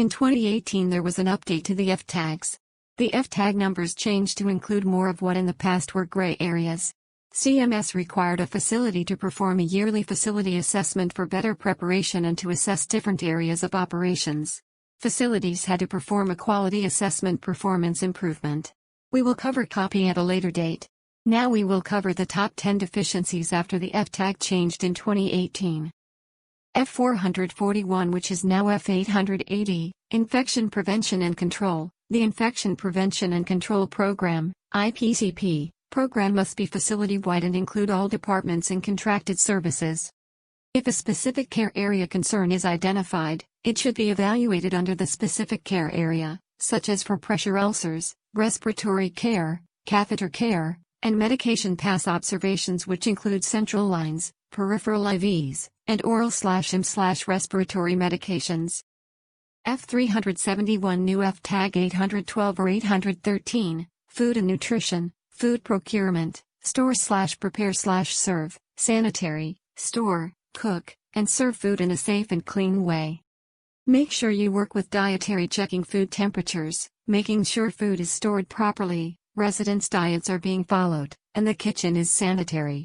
In 2018 there was an update to the F tags. The F tag numbers changed to include more of what in the past were gray areas. CMS required a facility to perform a yearly facility assessment for better preparation and to assess different areas of operations. Facilities had to perform a quality assessment performance improvement. We will cover copy at a later date. Now we will cover the top 10 deficiencies after the F tag changed in 2018. F441, which is now F880, Infection Prevention and Control. The Infection Prevention and Control Program, IPCP, program must be facility-wide and include all departments and contracted services. If a specific care area concern is identified, it should be evaluated under the specific care area, such as for pressure ulcers, respiratory care, catheter care, and medication pass observations, which include central lines, peripheral IVs, and oral/IM/respiratory medications. F371 new F tag 812 or 813, Food and Nutrition, Food Procurement, Store/Prepare/Serve, Sanitary, Store, Cook, and serve food in a safe and clean way. Make sure you work with dietary, checking food temperatures, making sure food is stored properly, residents' diets are being followed, and the kitchen is sanitary.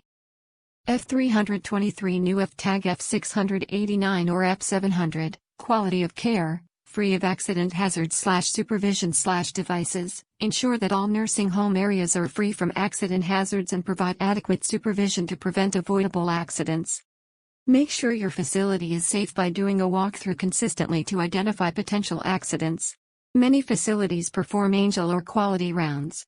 F323 new F tag F689 or F700, Quality of Care, free of accident hazards/supervision/devices, ensure that all nursing home areas are free from accident hazards and provide adequate supervision to prevent avoidable accidents. Make sure your facility is safe by doing a walkthrough consistently to identify potential accidents. Many facilities perform angel or quality rounds.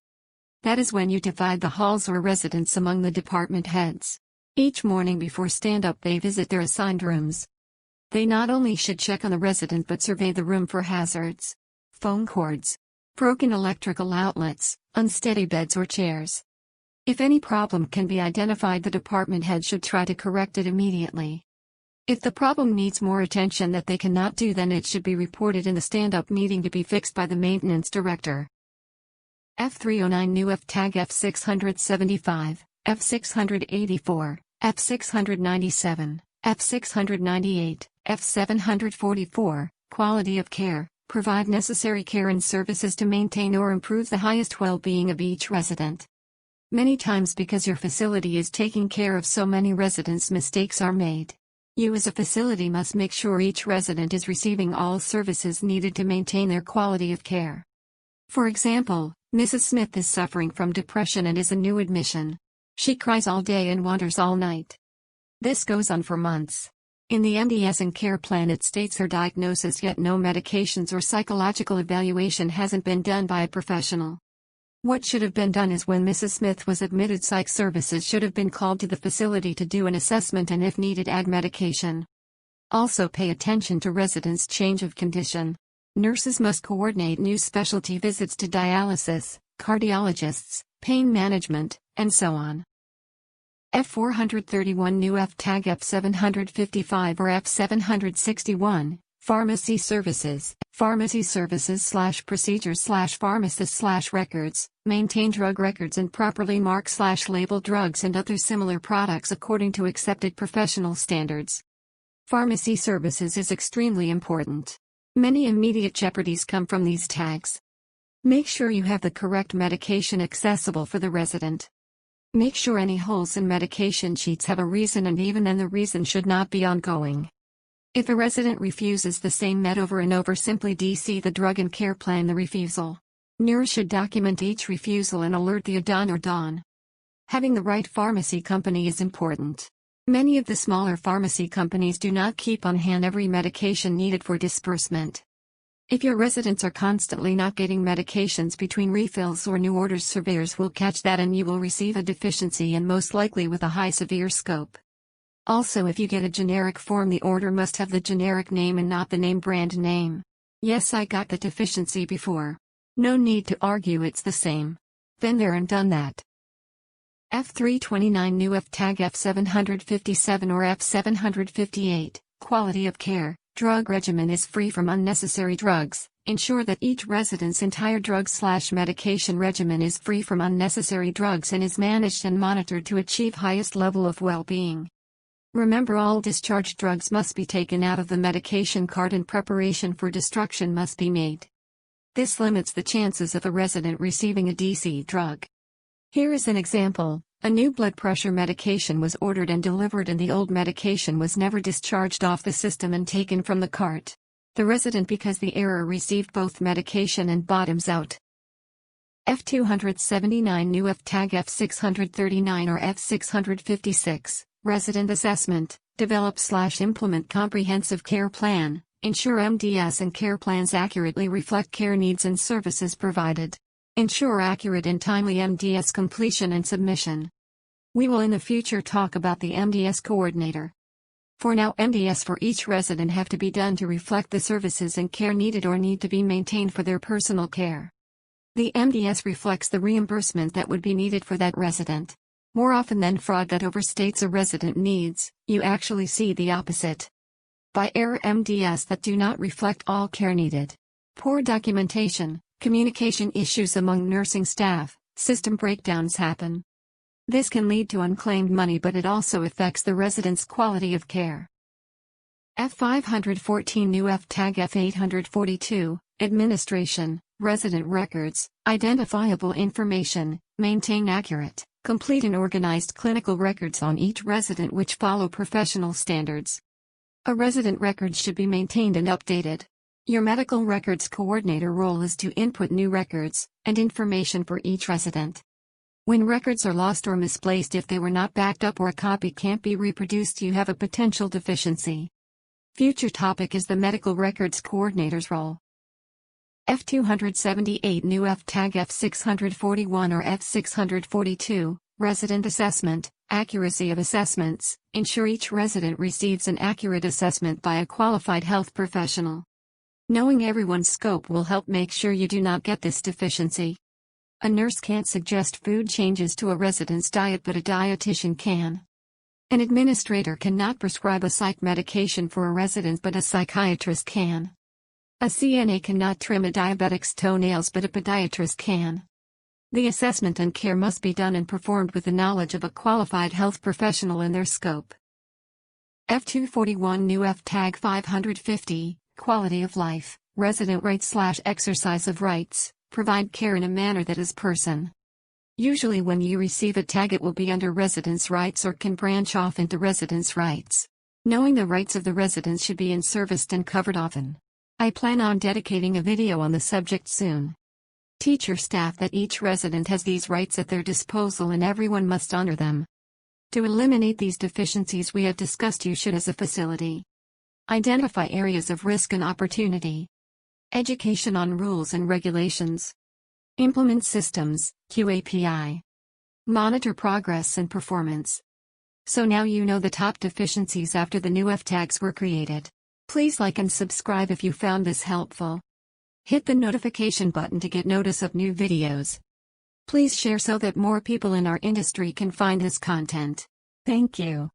That is when you divide the halls or residents among the department heads. Each morning before stand-up they visit their assigned rooms. They not only should check on the resident but survey the room for hazards, phone cords, broken electrical outlets, unsteady beds or chairs. If any problem can be identified, the department head should try to correct it immediately. If the problem needs more attention that they cannot do, then it should be reported in the stand-up meeting to be fixed by the maintenance director. F309 new F tag F675, F684, F697, F698, F744, Quality of Care, provide necessary care and services to maintain or improve the highest well-being of each resident. Many times, because your facility is taking care of so many residents, mistakes are made. You as a facility must make sure each resident is receiving all services needed to maintain their quality of care. For example, Mrs. Smith is suffering from depression and is a new admission. She cries all day and wanders all night. This goes on for months. In the MDS and care plan it states her diagnosis, yet no medications or psychological evaluation hasn't been done by a professional. What should have been done is when Mrs. Smith was admitted, psych services should have been called to the facility to do an assessment and if needed add medication. Also pay attention to residents' change of condition. Nurses must coordinate new specialty visits to dialysis, cardiologists, pain management, and so on. F431 new F tag F755 or F761, Pharmacy Services, Pharmacy Services/procedures/pharmacist/records, maintain drug records and properly mark/label drugs and other similar products according to accepted professional standards. Pharmacy services is extremely important. Many immediate jeopardies come from these tags. Make sure you have the correct medication accessible for the resident. Make sure any holes in medication sheets have a reason, and even then the reason should not be ongoing. If a resident refuses the same med over and over, simply DC the drug and care plan the refusal. Nurse should document each refusal and alert the ADON or DON. Having the right pharmacy company is important. Many of the smaller pharmacy companies do not keep on hand every medication needed for disbursement. If your residents are constantly not getting medications between refills or new orders, surveyors will catch that and you will receive a deficiency, and most likely with a high severe scope. Also, if you get a generic form, the order must have the generic name and not the name brand name. Yes, I got the deficiency before. No need to argue, it's the same. Been there and done that. F329 new F tag F757 or F758, Quality of Care, drug regimen is free from unnecessary drugs. Ensure that each resident's entire drug/medication regimen is free from unnecessary drugs and is managed and monitored to achieve highest level of well-being. Remember, all discharged drugs must be taken out of the medication cart and preparation for destruction must be made. This limits the chances of a resident receiving a DC drug. Here is an example. A new blood pressure medication was ordered and delivered, and the old medication was never discharged off the system and taken from the cart. The resident, because the error, received both medication and bottoms out. F279 new F-tag F639 or F656, Resident Assessment, Develop/Implement Comprehensive Care Plan, ensure MDS and care plans accurately reflect care needs and services provided. Ensure accurate and timely MDS completion and submission. We will in the future talk about the MDS coordinator. For now, MDS for each resident have to be done to reflect the services and care needed or need to be maintained for their personal care. The MDS reflects the reimbursement that would be needed for that resident. More often than fraud that overstates a resident needs, you actually see the opposite. By error MDS that do not reflect all care needed. Poor documentation, communication issues among nursing staff, system breakdowns happen. This can lead to unclaimed money, but it also affects the resident's quality of care. F514 new F-tag F842, Administration, Resident Records, Identifiable Information, maintain accurate, complete and organized clinical records on each resident which follow professional standards. A resident record should be maintained and updated. Your medical records coordinator role is to input new records and information for each resident. When records are lost or misplaced, if they were not backed up or a copy can't be reproduced, you have a potential deficiency. Future topic is the medical records coordinator's role. F278 new F-tag F641 or F642, Resident Assessment, Accuracy of Assessments, ensure each resident receives an accurate assessment by a qualified health professional. Knowing everyone's scope will help make sure you do not get this deficiency. A nurse can't suggest food changes to a resident's diet, but a dietitian can. An administrator cannot prescribe a psych medication for a resident, but a psychiatrist can. A CNA cannot trim a diabetic's toenails, but a podiatrist can. The assessment and care must be done and performed with the knowledge of a qualified health professional in their scope. F241 new F-tag 550, Quality of Life, Resident Rights/Exercise of Rights, provide care in a manner that is person. Usually when you receive a tag it will be under residents' rights or can branch off into residents' rights. Knowing the rights of the residents should be in-serviced and covered often. I plan on dedicating a video on the subject soon. Teach your staff that each resident has these rights at their disposal and everyone must honor them. To eliminate these deficiencies we have discussed, you should as a facility identify areas of risk and opportunity. Education on rules and regulations. Implement systems, QAPI. Monitor progress and performance. So now you know the top deficiencies after the new F-tags were created. Please like and subscribe if you found this helpful. Hit the notification button to get notice of new videos. Please share so that more people in our industry can find this content. Thank you.